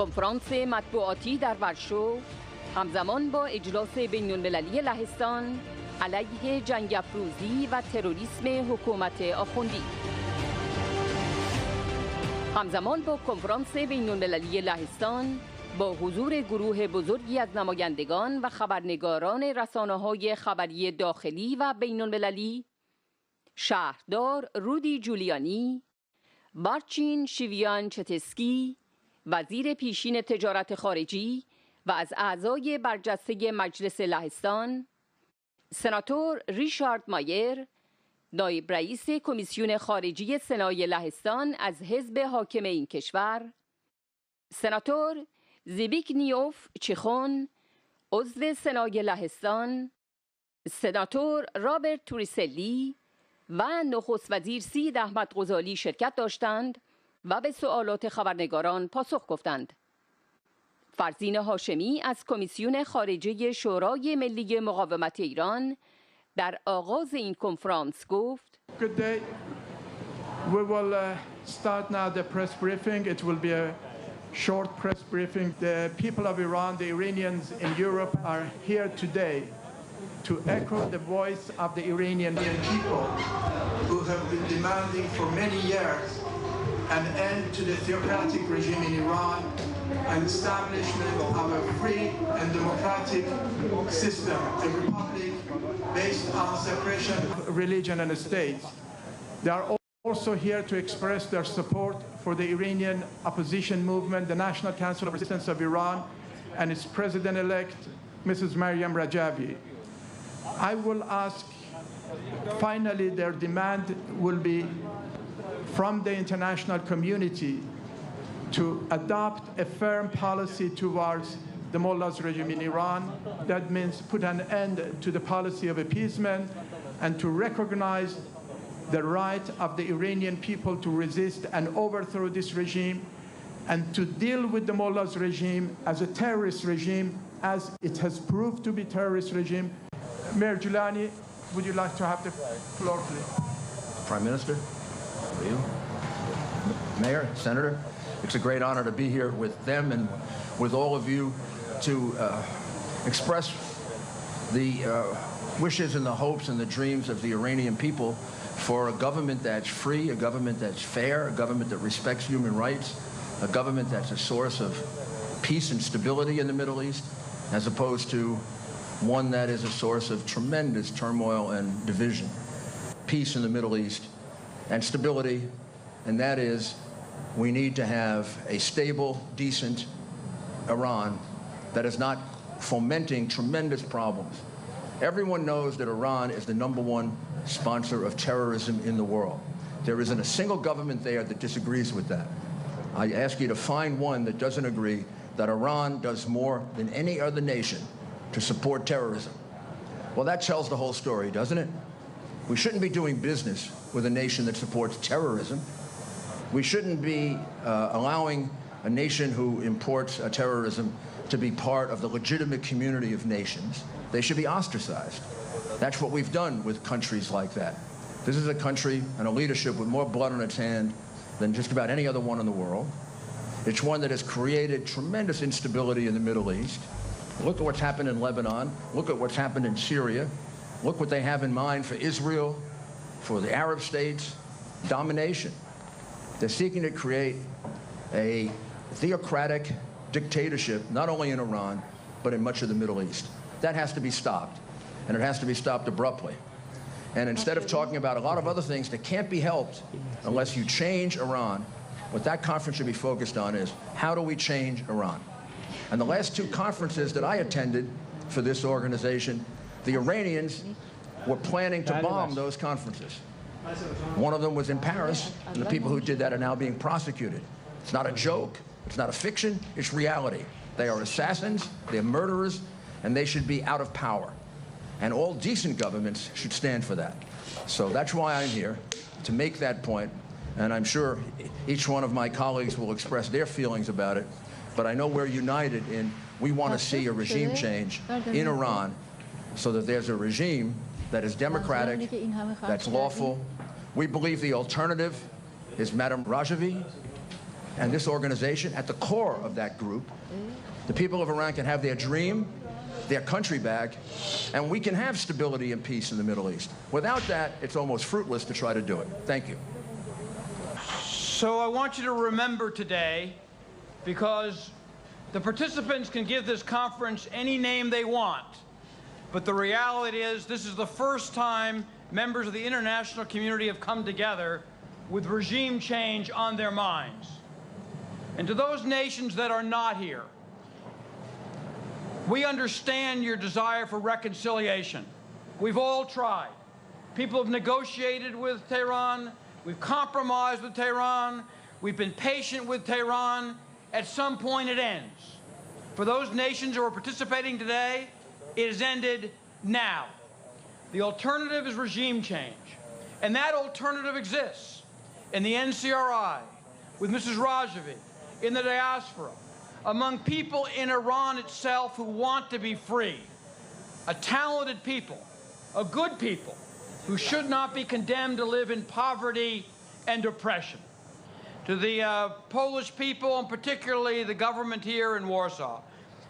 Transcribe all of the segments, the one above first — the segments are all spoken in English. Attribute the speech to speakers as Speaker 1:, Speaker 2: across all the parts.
Speaker 1: کنفرانس مطبوعاتی در ورشو همزمان با اجلاس بین المللی لهستان علیه جنگ افروزی و تروریسم حکومت آخوندی. همزمان با کنفرانس بین المللی لهستان با حضور گروه بزرگی از نمایندگان و خبرنگاران رسانه‌های خبری داخلی و بین المللی، شهردار رودی جولیانی، بارچین شیویان چتسکی، وزیر پیشین تجارت خارجی و از اعضای برجسته مجلس لهستان، سناتور ریشارد مایر، نایب رئیس کمیسیون خارجی سنای لهستان از حزب حاکم این کشور، سناتور زیبیگنیوف چیخون، عضو سنای لهستان، سناتور رابرت توریسلی و نخست وزیر سید احمد غزالی شرکت داشتند و به سوالات خبرنگاران پاسخ گفتند. فرزین هاشمی از کمیسیون خارجه شورای ملی مقاومت ایران در آغاز این کنفرانس گفت:
Speaker 2: Good day. We will start now the press briefing. It will be a short press briefing. The people of Iran, the Iranians in Europe are here today to echo the voice of the Iranian people who have been demanding for many years an end to the theocratic regime in Iran and establishment of a free and democratic system, a republic based on separation of religion and state. They are also here to express their support for the Iranian opposition movement, the National Council of Resistance of Iran, and its president-elect, Mrs. Maryam Rajavi. I will ask, finally, their demand will be from the international community to adopt a firm policy towards the mullah's regime in Iran. That means put an end to the policy of appeasement and to recognize the right of the Iranian people to resist and overthrow this regime and to deal with the mullah's regime as a terrorist regime, as it has proved to be terrorist regime. Mayor Giuliani, would you like to have the floor, please?
Speaker 3: Prime Minister, for you. Mayor, Senator, it's a great honor to be here with them and with all of you to express the wishes and the hopes and the dreams of the Iranian people for a government that's free, a government that's fair, a government that respects human rights, a government that's a source of peace and stability in the Middle East, as opposed to one that is a source of tremendous turmoil and division. Peace in the Middle East and stability, and that is we need to have a stable, decent Iran that is not fomenting tremendous problems. Everyone knows that Iran is the #1 sponsor of terrorism in the world. There isn't a single government there that disagrees with that. I ask you to find one that doesn't agree that Iran does more than any other nation to support terrorism. Well, that tells the whole story, doesn't it? We shouldn't be doing business with a nation that supports terrorism. We shouldn't be allowing a nation who imports terrorism to be part of the legitimate community of nations. They should be ostracized. That's what we've done with countries like that. This is a country and a leadership with more blood on its hand than just about any other one in the world. It's one that has created tremendous instability in the Middle East. Look at what's happened in Lebanon. Look at what's happened in Syria. Look what they have in mind for Israel, for the Arab states, domination. They're seeking to create a theocratic dictatorship, not only in Iran, but in much of the Middle East. That has to be stopped, and it has to be stopped abruptly. And instead of talking about a lot of other things that can't be helped unless you change Iran, what that conference should be focused on is how do we change Iran? And the last 2 conferences that I attended for this organization, the Iranians were planning to bomb those conferences. One of them was in Paris, and the people who did that are now being prosecuted. It's not a joke, it's not a fiction, it's reality. They are assassins, they're murderers, and they should be out of power. And all decent governments should stand for that. So that's why I'm here, to make that point, and I'm sure each one of my colleagues will express their feelings about it, but I know we're united in we want to see a regime change in Iran so that there's a regime that is democratic, that's lawful. We believe the alternative is Madam Rajavi, and this organization at the core of that group, the people of Iran can have their dream, their country back, and we can have stability and peace in the Middle East. Without that, it's almost fruitless to try to do it. Thank you.
Speaker 4: So I want you to remember today, because the participants can give this conference any name they want, but the reality is this is the first time members of the international community have come together with regime change on their minds. And to those nations that are not here, we understand your desire for reconciliation. We've all tried. People have negotiated with Tehran. We've compromised with Tehran. We've been patient with Tehran. At some point it ends. For those nations who are participating today, it has ended now. The alternative is regime change. And that alternative exists in the NCRI, with Mrs. Rajavi, in the diaspora, among people in Iran itself who want to be free, a talented people, a good people, who should not be condemned to live in poverty and oppression. To the Polish people, and particularly the government here in Warsaw,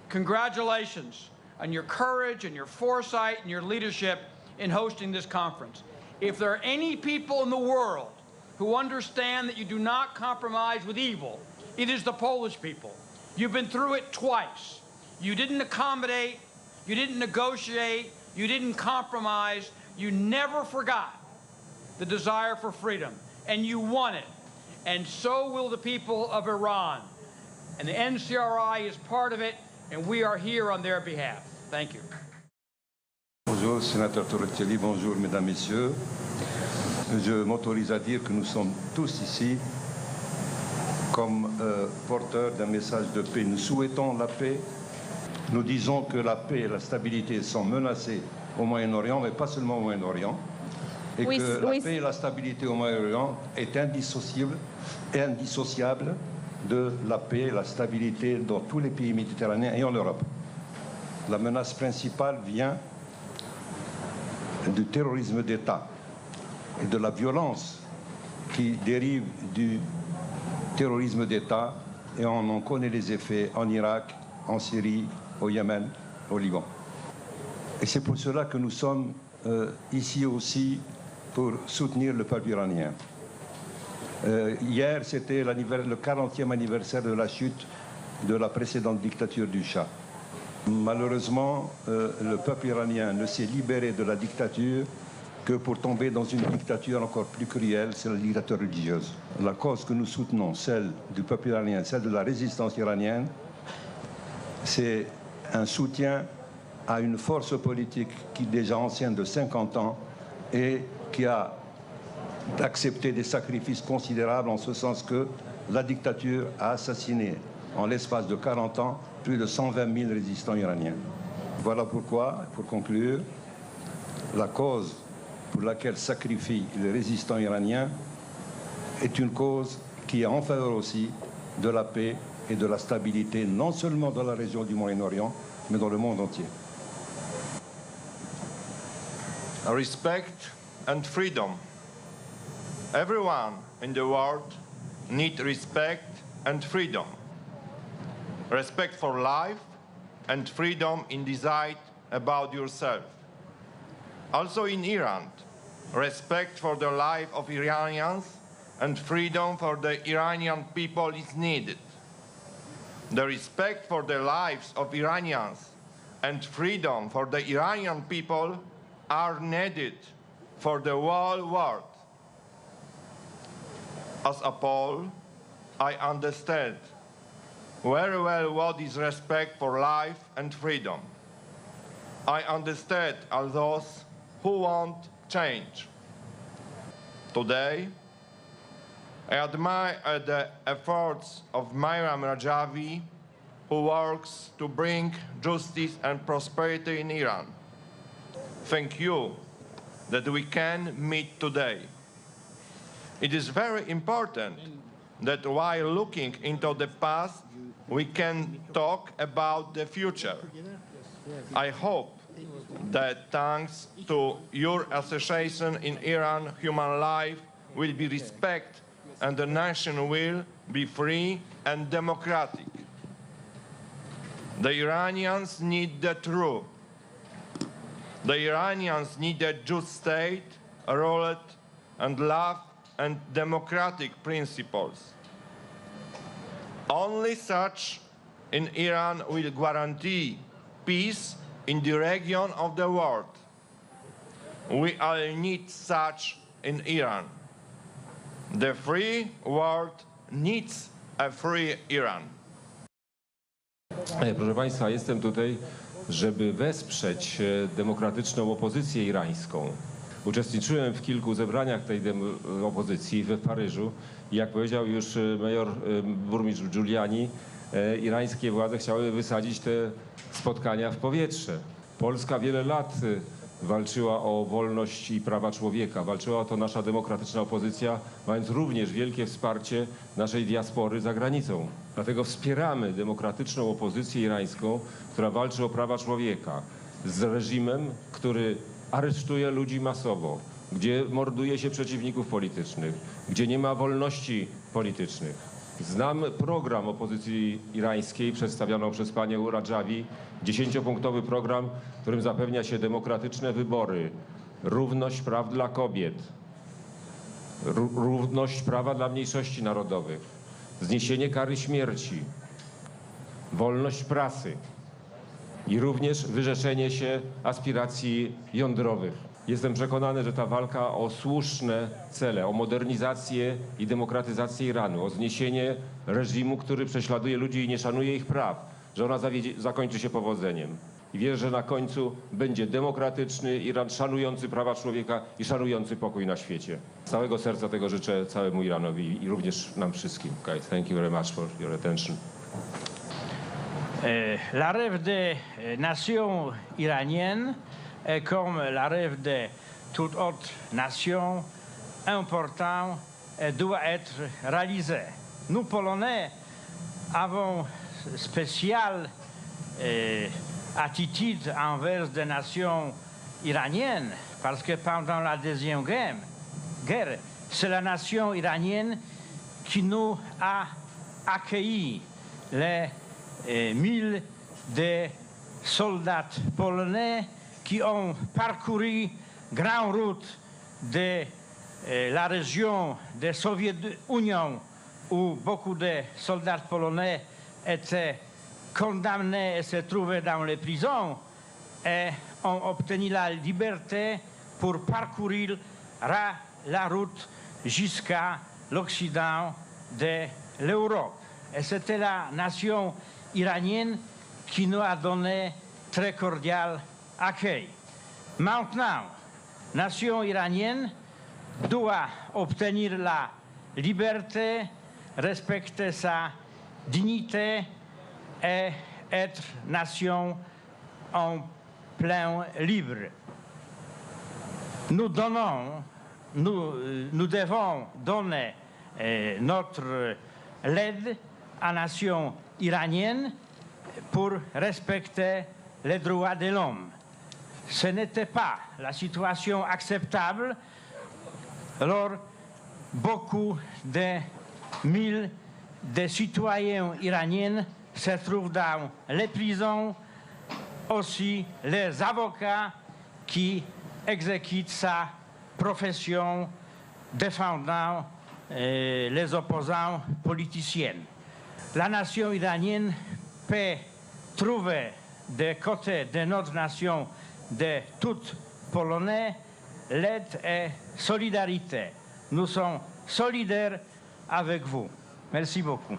Speaker 4: congratulations on your courage and your foresight and your leadership in hosting this conference. If there are any people in the world who understand that you do not compromise with evil, it is the Polish people. You've been through it twice. You didn't accommodate, you didn't negotiate, you didn't compromise, you never forgot the desire for freedom, and you won it. And so will the people of Iran. And the NCRI is part of it, and we are here on their behalf. Thank you.
Speaker 5: Bonjour, sénateur Torotelli, bonjour, mesdames, messieurs. Je m'autorise à dire que nous sommes tous ici comme porteurs d'un message de paix. Nous souhaitons la paix. Nous disons que la paix et la stabilité sont menacées au Moyen-Orient, mais pas seulement au Moyen-Orient. Et que la paix et la stabilité au Moyen-Orient est indissociable et indissociable de la paix et la stabilité dans tous les pays méditerranéens et en Europe. La menace principale vient du terrorisme d'État et de la violence qui dérive du terrorisme d'État, et on en connaît les effets en Irak, en Syrie, au Yémen, au Liban. Et c'est pour cela que nous sommes ici aussi pour soutenir le peuple iranien. Hier, c'était le 40e anniversaire de la chute de la précédente dictature du Shah. Malheureusement, le peuple iranien ne s'est libéré de la dictature que pour tomber dans une dictature encore plus cruelle, c'est la dictature religieuse. La cause que nous soutenons, celle du peuple iranien, celle de la résistance iranienne, c'est un soutien à une force politique qui est déjà ancienne de 50 ans et qui a accepté des sacrifices considérables en ce sens que la dictature a assassiné en l'espace de 40 ans plus de 120 000 résistants iraniens. Voilà pourquoi, pour conclure, la cause pour laquelle sacrifient les résistants iraniens est une cause qui est en faveur aussi de la paix et de la stabilité, non seulement dans la région du Moyen-Orient, mais dans le monde entier.
Speaker 6: Respect and freedom. Everyone in the world needs respect and freedom. Respect for life and freedom in decide about yourself. Also in Iran, respect for the life of Iranians and freedom for the Iranian people is needed. The respect for the lives of Iranians and freedom for the Iranian people are needed for the whole world. As a Pole, I understand very well what is respect for life and freedom. I understand all those who want change. Today, I admire the efforts of Mayram Rajavi, who works to bring justice and prosperity in Iran. Thank you that we can meet today. It is very important that while looking into the past, we can talk about the future. I hope that thanks to your association in Iran, human life will be respected and the nation will be free and democratic. The Iranians need the truth. The Iranians need a just state, ruled and love and democratic principles. Only such in Iran will guarantee peace in the region of the world. We all need such in Iran. The free world needs a free Iran.
Speaker 7: Proszę Państwa, jestem tutaj, żeby wesprzeć demokratyczną opozycję irańską. Uczestniczyłem w kilku zebraniach tej opozycji w Paryżu i jak powiedział już burmistrz Giuliani, irańskie władze chciały wysadzić te spotkania w powietrze. Polska wiele lat walczyła o wolność i prawa człowieka. Walczyła o to nasza demokratyczna opozycja, mając również wielkie wsparcie naszej diaspory za granicą. Dlatego wspieramy demokratyczną opozycję irańską, która walczy o prawa człowieka z reżimem, który aresztuje ludzi masowo, gdzie morduje się przeciwników politycznych, gdzie nie ma wolności politycznych. Znam program opozycji irańskiej przedstawioną przez panią Rajavi, 10-punktowy program, którym zapewnia się demokratyczne wybory, równość praw dla kobiet, równość prawa dla mniejszości narodowych, zniesienie kary śmierci, wolność prasy i również wyrzeczenie się aspiracji jądrowych. Jestem przekonany, że ta walka o słuszne cele, o modernizację i demokratyzację Iranu, o zniesienie reżimu, który prześladuje ludzi i nie szanuje ich praw, że ona zakończy się powodzeniem. I wierzę, że na końcu będzie demokratyczny Iran, szanujący prawa człowieka i szanujący pokój na świecie. Z całego serca tego życzę całemu Iranowi i również nam wszystkim. Okay, thank you very much for your attention.
Speaker 8: La rêve des nations iraniennes est comme la rêve de toute autre nation important et doit être réalisé. Nous, Polonais, avons spéciale attitude envers des nations iraniennes parce que pendant la Deuxième Guerre, c'est la nation iranienne qui nous a accueillis les 1000 de soldats polonais qui ont parcouru grande route de la région de Soviet-Union où beaucoup de soldats polonais étaient condamnés et se trouvaient dans les prisons et ont obtenu la liberté pour parcourir la route jusqu'à l'Occident de l'Europe. Et c'était la nation iranienne qui nous a donné très cordial accueil. Maintenant, la nation iranienne doit obtenir la liberté, respecter sa dignité et être nation en plein libre. Nous devons donner notre aide à la nation iranienne pour respecter les droits de l'homme. Ce n'était pas la situation acceptable. Alors, beaucoup de mille de citoyens iraniens se trouvent dans les prisons, aussi les avocats qui exécutent sa profession défendant les opposants politiciens. La nation iranienne peut trouver des côtés de notre nation, de tout Polonais, l'aide et solidarité. Nous sommes solidaires avec vous. Merci beaucoup.